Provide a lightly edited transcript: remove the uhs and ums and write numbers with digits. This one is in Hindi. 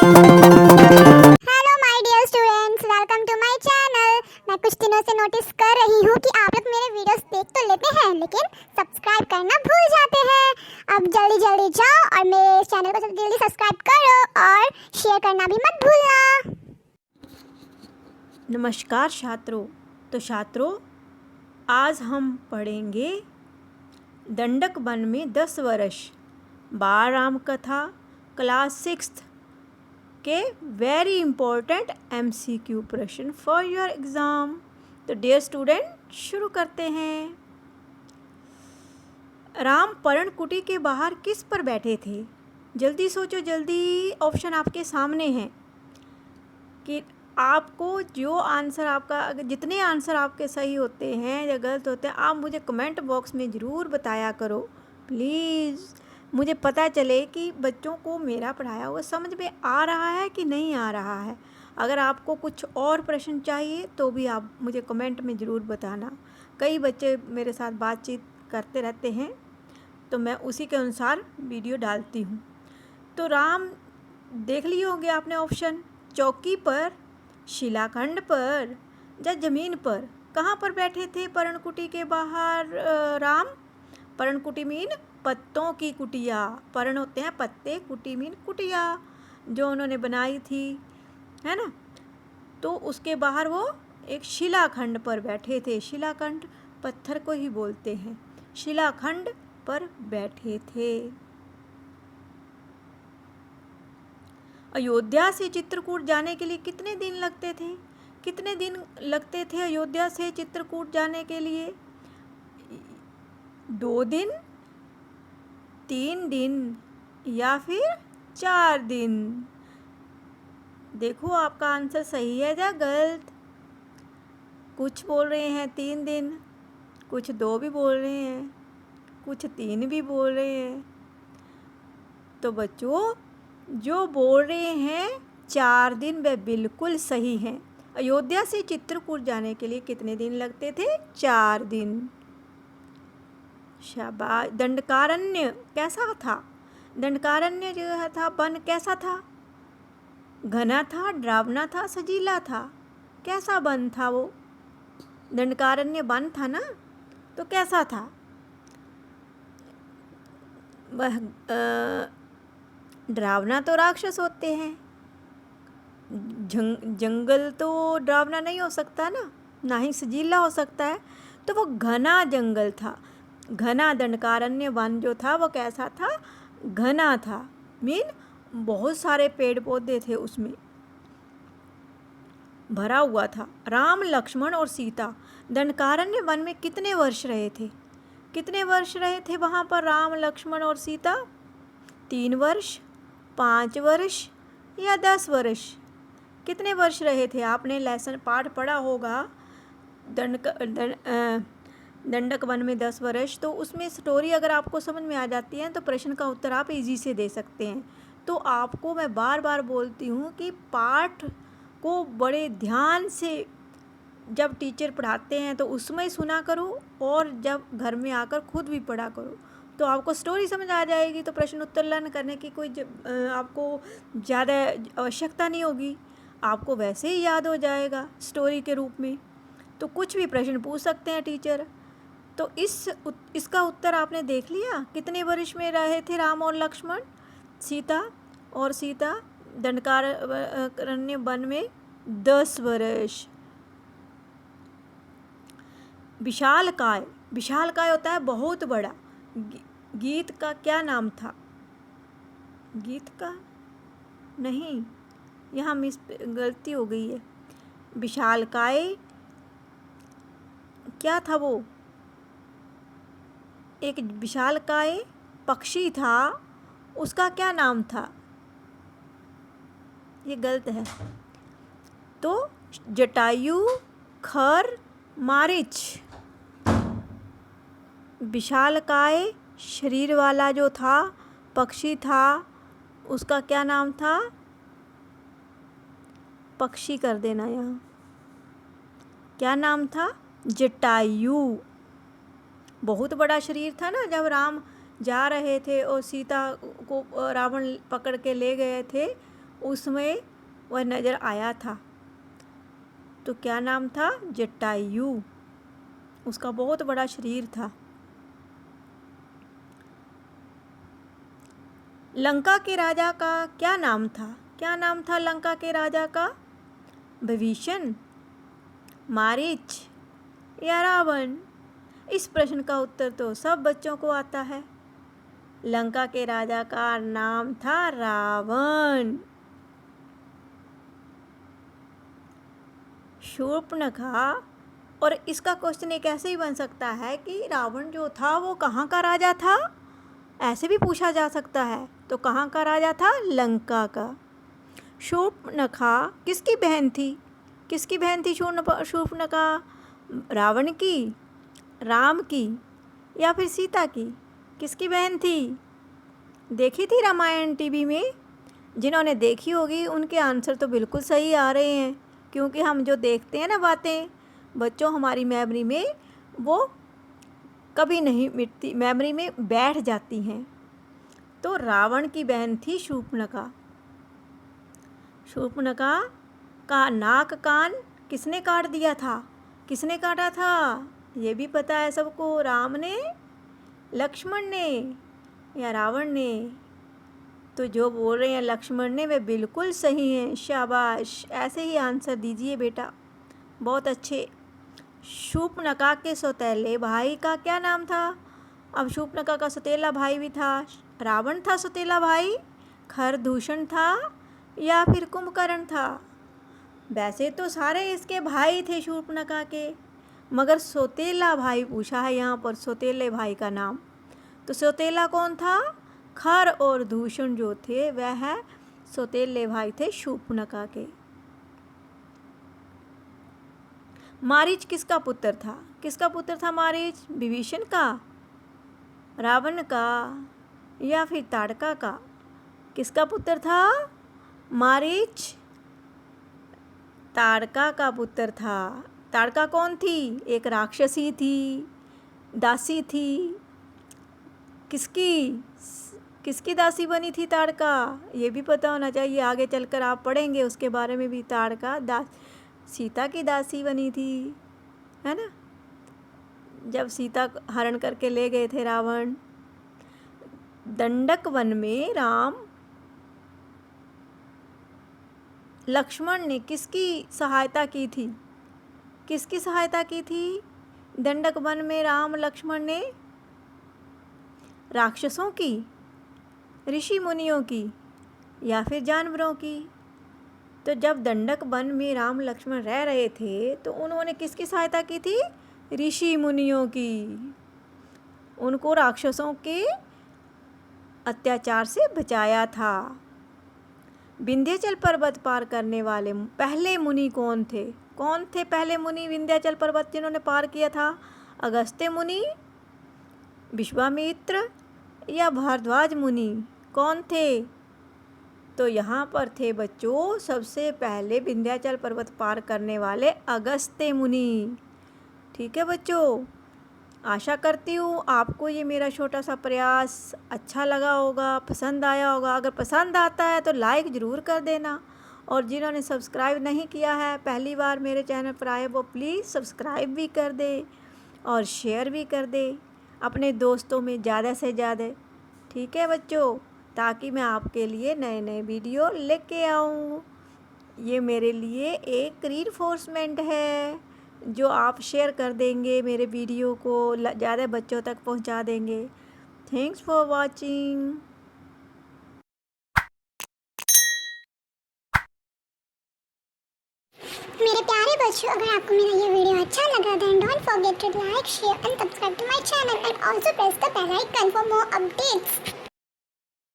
Hello my dear students, welcome to my channel. मैं कुछ दिनों से नोटिस कर रही हूँ कि आप लोग मेरे वीडियोस देख तो लेते हैं लेकिन सब्सक्राइब करना भूल जाते हैं। अब जल्दी जल्दी जाओ और मेरे चैनल को जल्दी जल्दी सब्सक्राइब करो और शेयर करना भी मत भूलना। नमस्कार छात्रों, आज हम पढ़ेंगे दंडक वन में 10 वर्ष बाल राम कथा क्लास 6 के वेरी इंपॉर्टेंट MCQ प्रश्न फॉर योर एग्ज़ाम। तो डियर स्टूडेंट, शुरू करते हैं। राम पर्णकुटी के बाहर किस पर बैठे थे? जल्दी सोचो, जल्दी। ऑप्शन आपके सामने हैं कि आपको जो आंसर आपका, जितने आंसर आपके सही होते हैं या गलत होते हैं, आप मुझे कमेंट बॉक्स में ज़रूर बताया करो प्लीज़। मुझे पता चले कि बच्चों को मेरा पढ़ाया हुआ समझ में आ रहा है कि नहीं आ रहा है। अगर आपको कुछ और प्रश्न चाहिए तो भी आप मुझे कमेंट में ज़रूर बताना। कई बच्चे मेरे साथ बातचीत करते रहते हैं तो मैं उसी के अनुसार वीडियो डालती हूँ। तो राम, देख लिए होंगे आपने ऑप्शन। चौकी पर, शिलाखंड पर या ज़मीन पर? कहाँ पर बैठे थे पर्णकुटी के बाहर राम? पर्णकुटी मीन पत्तों की कुटिया। पर्ण होते हैं पत्ते, कुटी मीन कुटिया जो उन्होंने बनाई थी, है ना। तो उसके बाहर वो एक शिलाखंड पर बैठे थे। शिलाखंड पत्थर को ही बोलते हैं। शिलाखंड पर बैठे थे। अयोध्या से चित्रकूट जाने के लिए कितने दिन लगते थे? कितने दिन लगते थे अयोध्या से चित्रकूट जाने के लिए? 2 दिन, 3 दिन या फिर 4 दिन? देखो आपका आंसर सही है या गलत। कुछ बोल रहे हैं 3 दिन, कुछ 2 भी बोल रहे हैं, कुछ 3 भी बोल रहे हैं। तो बच्चों, जो बोल रहे हैं 4 दिन वे बिल्कुल सही हैं। अयोध्या से चित्रकूट जाने के लिए कितने दिन लगते थे? 4 दिन। शाबाश। दंडकारण्य कैसा था? दंडकारण्य जो था वन कैसा था? घना था, डरावना था, सजीला था? कैसा वन था वो? दंडकारण्य वन था ना, तो कैसा था वह? डरावना तो राक्षस होते हैं। जंगल तो डरावना नहीं हो सकता ना ही सजीला हो सकता है। तो वो घना जंगल था। घना दंडकारण्य वन जो था वो कैसा था? घना था, मीन बहुत सारे पेड़ पौधे थे, उसमें भरा हुआ था। राम, लक्ष्मण और सीता दंडकारण्य वन में कितने वर्ष रहे थे? कितने वर्ष रहे थे वहाँ पर राम, लक्ष्मण और सीता? 3 वर्ष, 5 वर्ष या 10 वर्ष? कितने वर्ष रहे थे? आपने लेसन पाठ पढ़ा होगा दंडक वन में 10 वर्ष। तो उसमें स्टोरी अगर आपको समझ में आ जाती है तो प्रश्न का उत्तर आप इजी से दे सकते हैं। तो आपको मैं बार बार बोलती हूँ कि पाठ को बड़े ध्यान से जब टीचर पढ़ाते हैं तो उसमें सुना करो और जब घर में आकर खुद भी पढ़ा करो, तो आपको स्टोरी समझ आ जाएगी। तो प्रश्न उत्तर लर्न करने की कोई आपको ज़्यादा आवश्यकता नहीं होगी, आपको वैसे ही याद हो जाएगा स्टोरी के रूप में। तो कुछ भी प्रश्न पूछ सकते हैं टीचर। तो इसका उत्तर आपने देख लिया। कितने वर्ष में रहे थे राम और लक्ष्मण? सीता दंडकारण्य वन में 10 वर्ष। विशालकाय, विशालकाय होता है बहुत बड़ा। गीत का क्या नाम था? गीत का नहीं, यहाँ मिस गलती हो गई है। विशालकाय क्या था वो? एक विशालकाय पक्षी था, उसका क्या नाम था? ये गलत है। तो जटायु, खर, मारीच। विशालकाय शरीर वाला जो था पक्षी था, उसका क्या नाम था? पक्षी कर देना यहाँ। क्या नाम था? जटायु। बहुत बड़ा शरीर था ना। जब राम जा रहे थे और सीता को रावण पकड़ के ले गए थे, उसमें वह नज़र आया था। तो क्या नाम था? जटायु। उसका बहुत बड़ा शरीर था। लंका के राजा का क्या नाम था? क्या नाम था लंका के राजा का? विभीषण, मारीच या रावण? इस प्रश्न का उत्तर तो सब बच्चों को आता है। लंका के राजा का नाम था रावण। शूर्पणखा। और इसका क्वेश्चन एक ऐसे ही बन सकता है कि रावण जो था वो कहाँ का राजा था, ऐसे भी पूछा जा सकता है। तो कहाँ का राजा था? लंका का। शूर्पणखा किसकी बहन थी? किसकी बहन थी शूर्पणखा? रावण की, राम की या फिर सीता की? किसकी बहन थी? देखी थी रामायण टीवी में? जिन्होंने देखी होगी उनके आंसर तो बिल्कुल सही आ रहे हैं, क्योंकि हम जो देखते हैं ना बातें बच्चों, हमारी मेमोरी में वो कभी नहीं मिटती, मेमोरी में बैठ जाती हैं। तो रावण की बहन थी शूर्पणखा। शूर्पणखा का नाक कान किसने काट दिया था? किसने काटा था? ये भी पता है सबको। राम ने, लक्ष्मण ने या रावण ने? तो जो बोल रहे हैं लक्ष्मण ने, वे बिल्कुल सही हैं। शाबाश, ऐसे ही आंसर दीजिए बेटा, बहुत अच्छे। शूर्पणखा के सौतेले भाई का क्या नाम था? अब शूर्पणखा का सौतेला भाई भी था। रावण था सौतेला भाई, खरदूषण था या फिर कुंभकर्ण था? वैसे तो सारे इसके भाई थे शूर्पणखा के, मगर सौतेला भाई पूछा है यहाँ पर, सौतेले भाई का नाम। तो सौतेला कौन था? खर और दूषण जो थे वह सौतेले भाई थे शूर्पणखा के। मारीच किसका पुत्र था? किसका पुत्र था मारीच? विभीषण का, रावण का या फिर ताड़का का? किसका पुत्र था मारीच? ताड़का का पुत्र था। ताड़का कौन थी? एक राक्षसी थी, दासी थी। किसकी दासी बनी थी ताड़का? ये भी पता होना चाहिए, आगे चलकर आप पढ़ेंगे उसके बारे में भी। ताड़का सीता की दासी बनी थी, है ना, जब सीता को हरण करके ले गए थे रावण। दंडक वन में राम लक्ष्मण ने किसकी सहायता की थी? किसकी सहायता की थी दंडक वन में राम लक्ष्मण ने? राक्षसों की, ऋषि मुनियों की या फिर जानवरों की? तो जब दंडक वन में राम लक्ष्मण रह रहे थे तो उन्होंने किसकी सहायता की थी? ऋषि मुनियों की। उनको राक्षसों के अत्याचार से बचाया था। विंध्याचल पर्वत पार करने वाले पहले मुनि कौन थे? कौन थे पहले मुनि विंध्याचल पर्वत जिन्होंने पार किया था? अगस्त्य मुनि, विश्वामित्र या भारद्वाज मुनि? कौन थे? तो यहाँ पर थे बच्चों सबसे पहले विंध्याचल पर्वत पार करने वाले अगस्त्य मुनि। ठीक है बच्चों, आशा करती हूँ आपको ये मेरा छोटा सा प्रयास अच्छा लगा होगा, पसंद आया होगा। अगर पसंद आता है तो लाइक ज़रूर कर देना, और जिन्होंने सब्सक्राइब नहीं किया है, पहली बार मेरे चैनल पर आए, वो प्लीज़ सब्सक्राइब भी कर दे और शेयर भी कर दे अपने दोस्तों में ज़्यादा से ज़्यादा। ठीक है बच्चों, ताकि मैं आपके लिए नए नए वीडियो लेके आऊँ। ये मेरे लिए एक रीइंफोर्समेंट है जो आप शेयर कर देंगे, मेरे वीडियो को ज़्यादा बच्चों तक पहुंचा देंगे। Thanks for watching. मेरे प्यारे बच्चों, अगर आपको मेरा ये वीडियो अच्छा लगा then don't forget to like, share and subscribe to my channel and also press the bell icon for more updates.